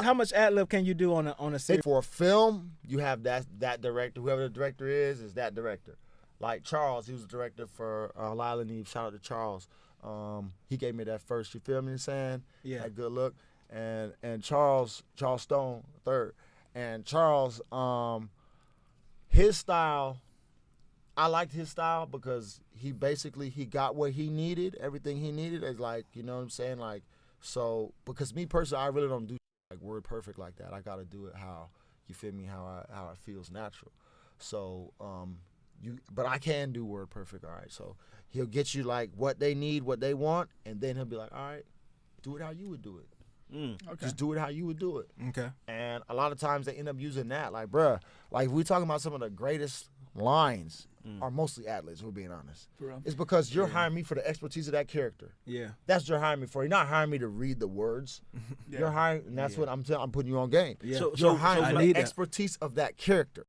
How much ad lib can you do on a series? For a film, you have that director. Whoever the director is that director. Like Charles, he was the director for Lila and Eve. Shout out to Charles. He gave me that first. You feel me? Saying that good look. And Charles Stone third. And Charles, his style. I liked his style because he got what he needed. Everything he needed is like, you know what I'm saying? Like, so because me personally, I really don't do like word perfect like that. I gotta do it how you feel me, how it feels natural. So but I can do word perfect. All right. So he'll get you like what they need, what they want, and then he'll be like, all right, do it how you would do it. Okay. Just do it how you would do it. Okay. And a lot of times they end up using that. Like, bruh, like if we talking about some of the greatest lines are mostly ad-libs, we're being honest. It's because you're hiring me for the expertise of that character. Yeah. That's what you're hiring me for. You're not hiring me to read the words. You're hiring, and that's what I'm putting you on game. Yeah. You're hiring for the expertise of that character.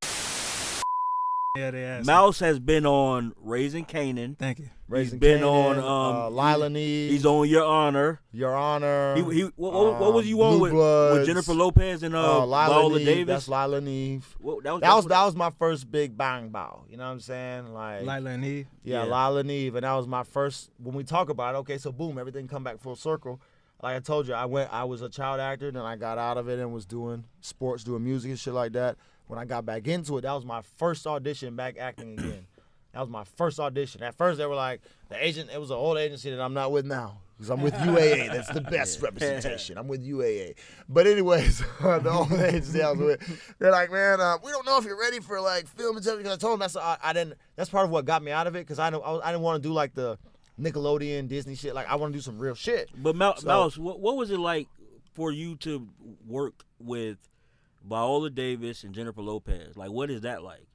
Yeah, they asked. Mouse has been on Raising Kanan. Thank you. He's been on Lila and Eve. He's on Your Honor. Your Honor. What was you on with Jennifer Lopez and Viola Davis? That's Lila and Eve. That was my first big bang bow. You know what I'm saying? Like Lila and Eve. Yeah, Lila and Eve, and that was my first. When we talk about it, okay, so boom, everything come back full circle. Like I told you, I was a child actor, then I got out of it and was doing sports, doing music and shit like that. When I got back into it, that was my first audition back acting again. That was my first audition. At first, they were like, it was an old agency that I'm not with now. Because I'm with UAA. That's the best representation. I'm with UAA. But anyways, the old agency I was with, they're like, man, we don't know if you're ready for like film and television. I told them that's part of what got me out of it. Because I didn't want to do like the Nickelodeon, Disney shit. Like I want to do some real shit. But Mouse, what was it like for you to work with Viola Davis and Jennifer Lopez? Like, what is that like?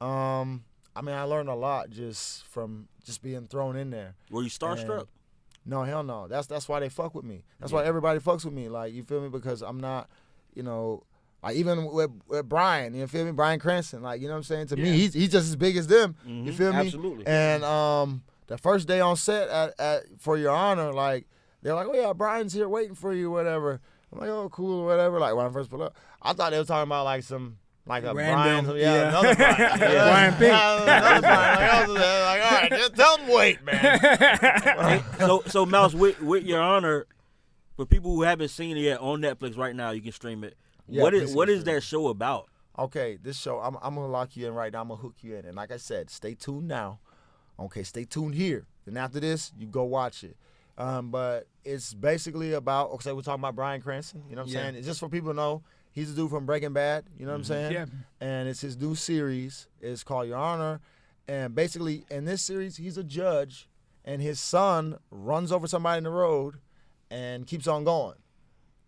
I mean, I learned a lot just from being thrown in there. Were you starstruck? No, hell no. That's why they fuck with me. That's why everybody fucks with me. Like, you feel me? Because I'm not, like even with Brian, you feel me? Brian Cranston, like, you know what I'm saying? To me, he's just as big as them. You feel me? Absolutely. And the first day on set at For Your Honor, like, they're like, oh yeah, Brian's here waiting for you, whatever. I'm like, oh, cool, or whatever. Like, when I first pulled up, I thought they were talking about like a random, Brian, another Brian. Brian Pink. Another Brian. I was like, all right, just tell him wait, man. So Mouse, with Your Honor, for people who haven't seen it yet on Netflix right now, you can stream it. Yeah, what is that show about? Okay, this show, I'm gonna lock you in right now. I'm gonna hook you in, and like I said, stay tuned now. Okay, stay tuned here. Then after this, you go watch it. But it's basically about, okay, we're talking about Brian Cranston, you know what I'm saying? It's just for people to know, he's a dude from Breaking Bad, you know what I'm saying? Yeah. And it's his new series. It's called Your Honor. And basically, in this series, he's a judge, and his son runs over somebody in the road and keeps on going.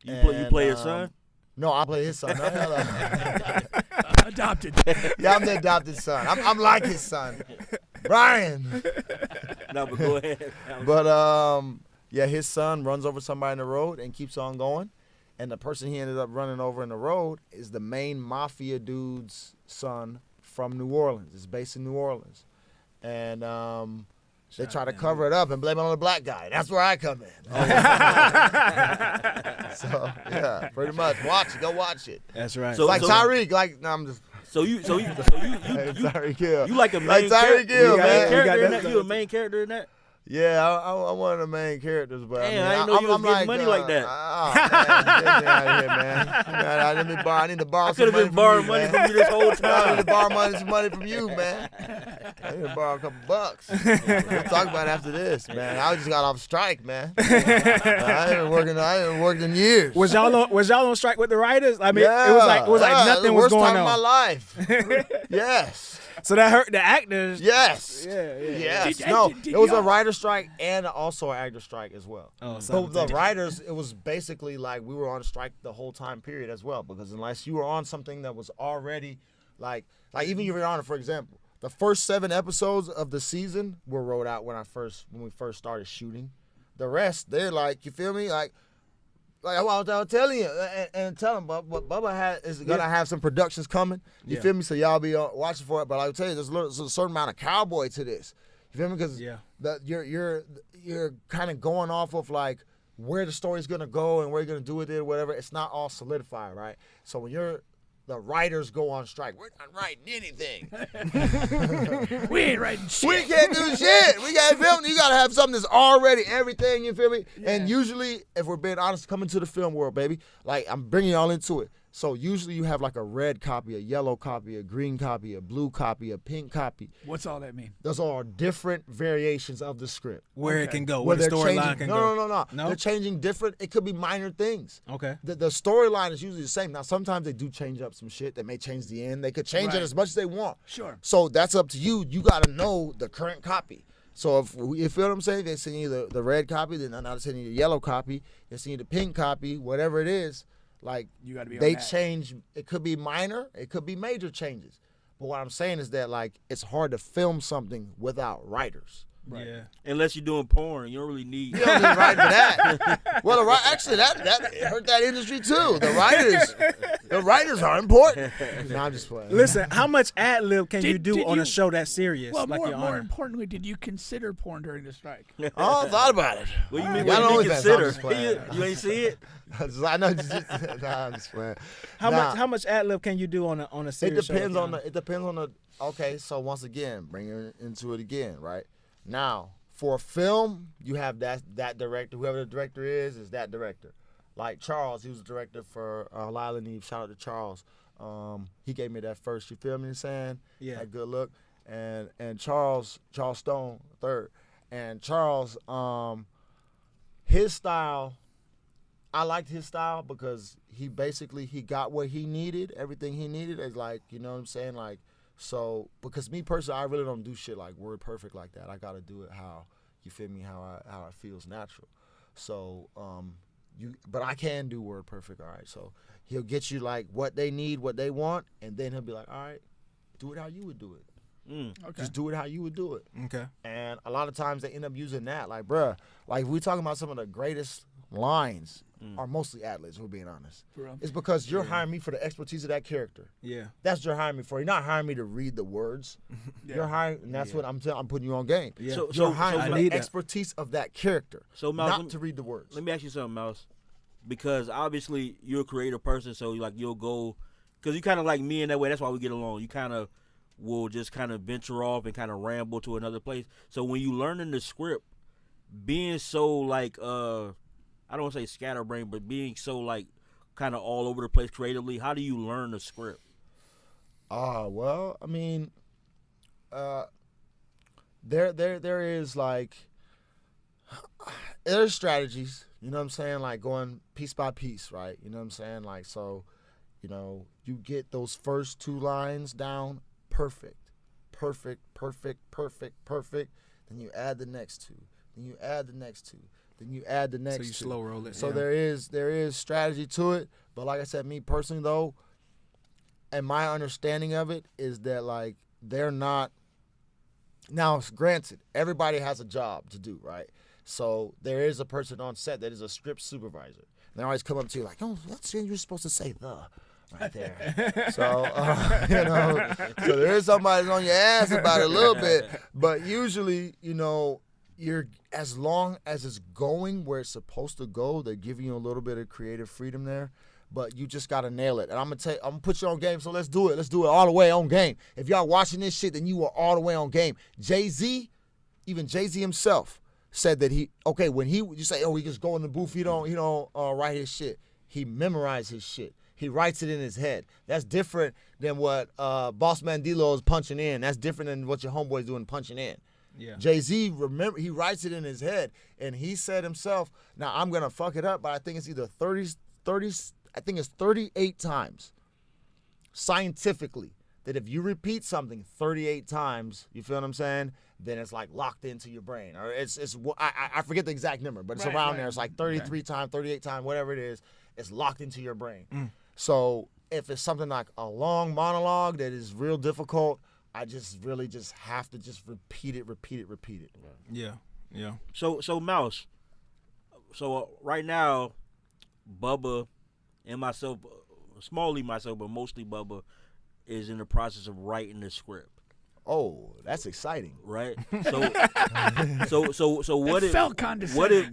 You play his son? No, I play his son. No. Adopted. Yeah, I'm the adopted son. I'm like his son. Brian. No, but go ahead. But his son runs over somebody in the road and keeps on going, and the person he ended up running over in the road is the main mafia dude's son from New Orleans. It's based in New Orleans, and they try to cover it up and blame it on the black guy. That's where I come in. So yeah, pretty much. Go watch it. That's right. So, like Tyreek, like no, I'm just. So you Tyreek Hill. You like a main Tyreek Hill, man. You a main character in that? Yeah, I'm one of the main characters, but damn, I didn't know you was getting money like that. Man, get me out of here, man. I need to borrow some money. I could have been borrowing money from you this whole time. I need to borrow some money from you, man. I need to borrow a couple bucks. We'll talk about it after this, man. I just got off strike, man. I ain't worked in years. Was y'all on strike with the writers? I mean, it was like nothing was going on. The worst time of my life. Yes. So that hurt the actors. Yes. Yeah. Yes. It was a writer strike and also an actor strike as well. Oh, so the writers, it was basically like we were on strike the whole time period as well, because unless you were on something that was already like even Your Honor, for example, the first 7 episodes of the season were wrote out when we first started shooting. The rest, they're like, you feel me? Like I was telling you, and tell him, Bubba is going to have some productions coming. You feel me? So y'all be watching for it. But I will tell you, there's a certain amount of cowboy to this. You feel me? Because you're kind of going off of like where the story's gonna go and where you're gonna do with it, whatever. It's not all solidified, right? So when the writers go on strike, we're not writing anything. We ain't writing shit. We can't do shit. We got to film. You got to have something that's already everything, you feel me? Yeah. And usually, if we're being honest, coming to the film world, baby, like I'm bringing y'all into it. So usually you have like a red copy, a yellow copy, a green copy, a blue copy, a pink copy. What's all that mean? Those are all different variations of the script. Where it can go, Where where the they're storyline changing- can no, go. No. They're changing different. It could be minor things. Okay. The storyline is usually the same. Now, sometimes they do change up some shit. They may change the end. They could change it Right. as much as they want. Sure. So that's up to you. You got to know the current copy. So if you feel what I'm saying, they send you the red copy, then not sending you the yellow copy. They send you the pink copy, whatever it is. Like You got to be on they that. change. It could be minor. It could be major changes. But what I'm saying is that like it's hard to film something without writers. Right. Yeah. Unless you're doing porn, you don't really need. You don't need writing for that. Well, actually, that hurt that industry too. The writers are important. No, I'm just playing. Listen, how much ad lib can you do Did on you- a show that's serious? Well, like your more Honor? importantly, did you consider porn during the strike? Oh, I thought about it. What you mean? Y'all What know you that, consider? I'm just playing. You ain't see it. I know. Nah, I'm just playing. How much ad lib can you do on a It serious depends show? on the. It depends on the. Okay, so once again, bring it into it again, right? Now, for a film, you have that director. Whoever the director is that director. Like Charles, he was the director for Lila and Eve. Shout out to Charles. He gave me that first. You feel me? Saying Yeah. that good look. And Charles Stone third. And Charles, his style. I liked his style because he got what he needed. Everything he needed is like, you know what I'm saying? Like, so, because me personally, I really don't do shit like word perfect like that. I got to do it how, you feel me, how it feels natural. So, but I can do word perfect, all right? So he'll get you like what they need, what they want, and then he'll be like, all right, do it how you would do it. Okay. Just do it how you would do it. Okay. And a lot of times they end up using that. Like, bruh, like we talking about some of the greatest lines are mostly ad-libs, we're being honest. For real. It's because you're hiring me for the expertise of that character. Yeah. That's what you're hiring me for. You're not hiring me to read the words. Yeah. You're hiring, and that's what I'm putting you on game. Yeah. You're hiring I for need the that. expertise of that character, So, Mouse, not to read the words. Let me ask you something, Mouse, because obviously you're a creative person, so like you'll go, because you kind of like me in that way. That's why we get along. You kind of will just kind of venture off and kind of ramble to another place. So when you learning the script, being so like I don't want to say scatterbrained, but being so like kind of all over the place creatively, how do you learn the script? Well, I mean, there is like, there's strategies, you know what I'm saying? Like going piece by piece, right? You know what I'm saying? Like, so, you know, you get those first two lines down, perfect. Then you add the next two. Then you add the next two. Then you add the next So you two. slow roll it. So yeah. there is strategy to it, but like I said, me personally though, and my understanding of it is that like they're not. Now, granted, everybody has a job to do, right? So there is a person on set that is a script supervisor. And they always come up to you like, "Oh, that's you're supposed to say the." Right there. So, you know, so there is somebody on your ass about it a little bit, but usually, you know, you're as long as it's going where it's supposed to go, they're giving you a little bit of creative freedom there, but you just gotta nail it. And I'm gonna put you on game, so let's do it. Let's do it all the way on game. If y'all watching this shit, then you are all the way on game. Jay-Z, even Jay-Z himself said that when you say, oh, he just go in the booth, he don't write his shit. He memorized his shit. He writes it in his head. That's different than what Boss Man D-Lo is punching in. That's different than what your homeboy's doing punching in. Yeah. Jay-Z, remember, he writes it in his head, and he said himself, now I'm going to fuck it up, but I think it's either 38 times scientifically that if you repeat something 38 times, you feel what I'm saying, then it's like locked into your brain. Or I forget the exact number, but it's around there. It's like 33 times, 38 times, whatever it is, it's locked into your brain. So if it's something like a long monologue that is real difficult, I just really just have to just repeat it. Yeah. Yeah. So Mouse, right now, Bubba and myself, smallly myself, but mostly Bubba, is in the process of writing the script. oh, that's exciting. right? So what It if felt condescending.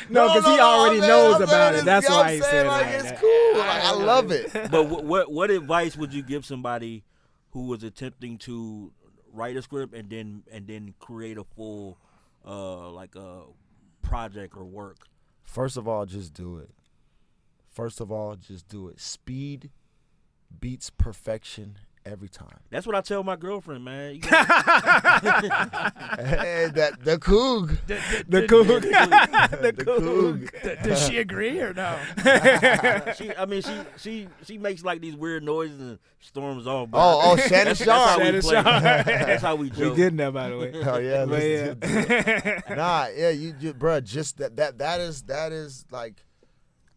No, because he already knows I'm about saying it. That's you know what why I'm he saying? said Like, it. it's cool. Like, I love it. But what advice would you give somebody who was attempting to write a script and then create a full like a project or work? First of all, just do it. Speed beats perfection every time. That's what I tell my girlfriend, man. You Hey, the coog. The coog. The coog. Does she agree or no? she makes like these weird noises and storms off. Oh, Shannon Sharp. Shannon play. Sharp. That's how we We joke. getting that, by the way. Oh yeah, But listen, nah, yeah, you bro, just that is like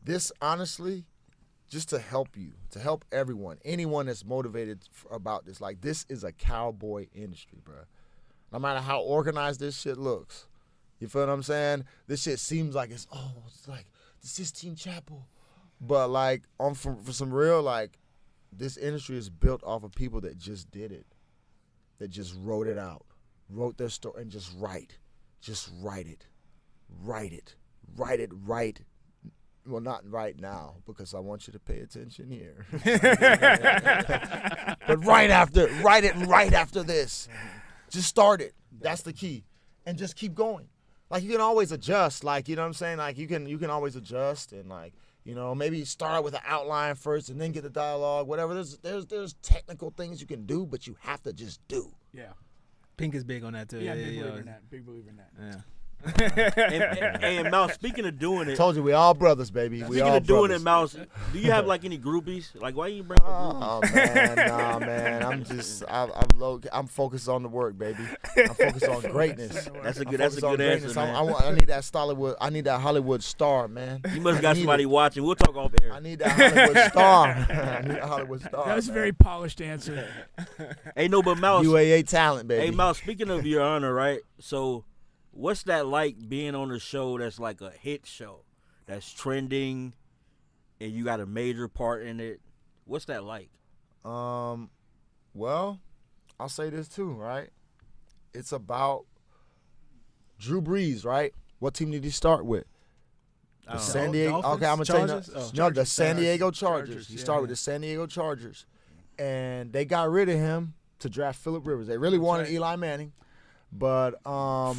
this. Honestly, just to help everyone, anyone that's motivated about this. Like, this is a cowboy industry, bro. No matter how organized this shit looks, you feel what I'm saying? This shit seems like it's like the Sistine Chapel, but like for some real, like, this industry is built off of people that just did it, that just wrote it out, wrote their story, and just write it. Well, not right now, because I want you to pay attention here. But write it right after this. Just start it. That's the key. And just keep going. Like, you can always adjust. Like, you know what I'm saying? Like, you can always adjust and, like, you know, maybe start with an outline first and then get the dialogue, whatever. There's technical things you can do, but you have to just do. Yeah. Pink is big on that, too. Yeah, big believer in that. Big believer in that. Yeah. and Mouse, speaking of doing it, Told you, we all brothers, baby. We speaking all of doing brothers. it, Mouse, do you have like any groupies? Like, why you bring up groupies? Oh man, nah, man. I'm focused on the work, baby. I'm focused on greatness. That's a I'm good focused on answer, greatness. man. I need that Hollywood. I need that Hollywood star, man. You must I got need somebody it. watching. We'll talk off air. I need that Hollywood star. I need a Hollywood star. That was a man. very polished answer. Hey, no, but Mouse. UAA talent, baby. Hey, Mouse. Speaking of Your Honor, right? So, what's that like being on a show that's like a hit show, that's trending, and you got a major part in it? What's that like? Well, I'll say this too, right? It's about Drew Brees, right? What team did he start with? The San Diego. Dolphins? Okay, I'm gonna tell you. Chargers? No, the San Diego Chargers, Chargers. He yeah. started with the San Diego Chargers, and they got rid of him to draft Phillip Rivers. They really wanted right. Eli Manning, but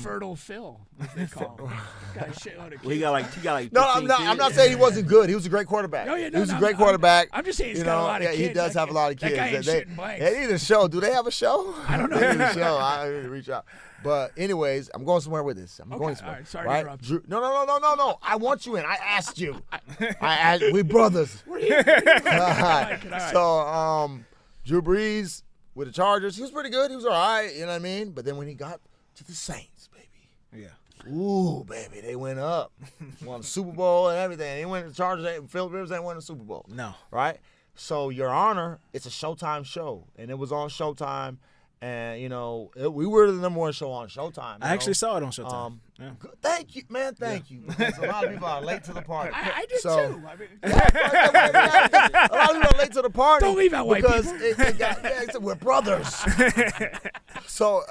Fertile Phil, as they call him. Got a shitload of kids. Well, he got like no, 15 I'm not kids. saying he wasn't good. He was a great quarterback. Oh, yeah, no, he was no, a great I'm- quarterback. I'm just saying he's You got a know, lot of yeah, kids. he does That have a lot of that kids. guy ain't They shitting blanks. need a show. Do they have a show? I don't know. They need a show. I need to reach out. But anyways, I'm going somewhere with this. I'm going Okay, somewhere. all right, sorry to right? interrupt. Drew, no. I want you in. I asked you. We brothers. We're here. All right. All right. So, Drew Brees with the Chargers, he was pretty good. He was all right. You know what I mean? But then when he got to the Saints, baby. Yeah. Ooh, baby, they went up. Won the Super Bowl and everything. They went to the Chargers. Phil Rivers ain't won the Super Bowl. No. Right? So, Your Honor, it's a Showtime show. And it was on Showtime. And, you know, we were the number one show on Showtime. I actually saw it on Showtime. Yeah. Good. Thank you, man. Thank you. Because a lot of people are late to the party. I did So- too. I mean, a lot of people are late to the party. Don't leave out white because people. we're brothers. So,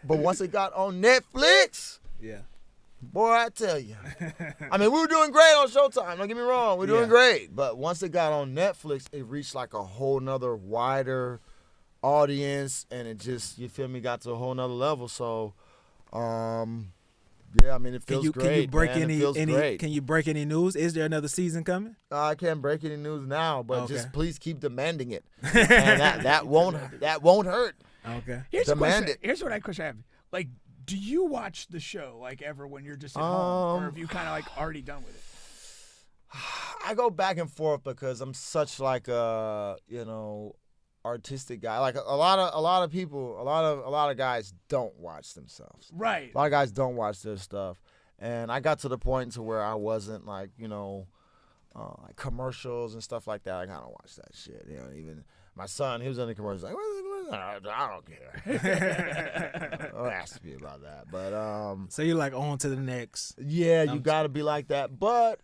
but once it got on Netflix, Yeah. boy, I tell you. I mean, we were doing great on Showtime. Don't get me wrong. We're doing Yeah. great. But once it got on Netflix, it reached like a whole nother wider audience. And it just, you feel me, got to a whole nother level. So, yeah, I mean, it feels great. Can you break man. It feels great. Can you break any news? Is there another season coming? I can't break any news now, but Okay. just please keep demanding it. And that won't hurt. Okay. here's a Demand question. it. Here's what I question I have. Like, do you watch the show like ever when you're just at home, or have you kind of like already done with it? I go back and forth because I'm such like a artistic guy. Like a lot of people, a lot of guys don't watch themselves. Right. A lot of guys don't watch their stuff, and I got to the point to where I wasn't like like commercials and stuff like that. I kind of watch that shit. You know, even my son, he was in the commercials. Like, I don't care. Don't ask me about that. But So you're like on to the next. yeah, you got to be like that. But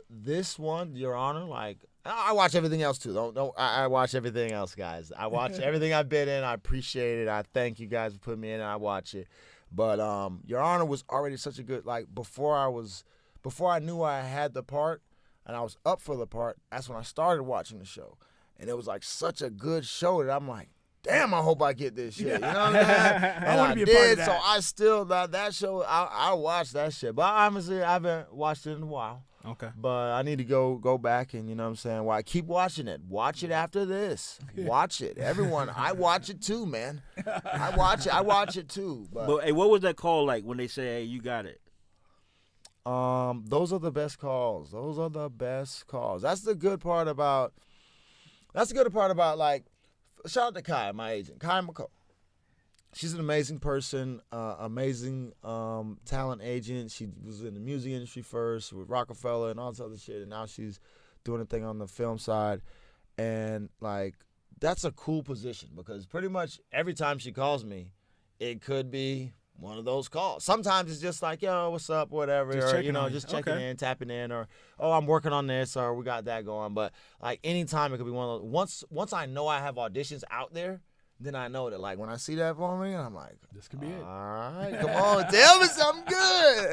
this one, Your Honor, like I watch everything else too. I watch everything else, guys. I watch everything I've been in. I appreciate it. I thank you guys for putting me in, and I watch it. But Your Honor was already such a good, like, before I knew I had the part and I was up for the part, that's when I started watching the show. And it was like such a good show that I'm like, damn, I hope I get this shit. You know what I'm saying? And I want to be a part of that. So I still, that show, I watched that shit. But honestly, I haven't watched it in a while. Okay. But I need to go back and, you know what I'm saying? Well, I keep watching it. Watch it after this. Watch it. Everyone, I watch it too, man. I watch it too. But hey, what was that call like when they say, hey, you got it? Those are the best calls. Those are the best calls. That's the good part about, like, shout out to Kai, my agent, Kai McCall. She's an amazing person, amazing talent agent. She was in the music industry first with Rockefeller and all this other shit, and now she's doing a thing on the film side. And, like, that's a cool position because pretty much every time she calls me, it could be one of those calls. Sometimes it's just like, yo, what's up, whatever, just or, you know, just checking in, tapping in, or, oh, I'm working on this, or we got that going. But, like, anytime it could be one of those. Once I know I have auditions out there, then I know that, like, when I see that phone ring, I'm like, This could be it. All right, come on, tell me something good.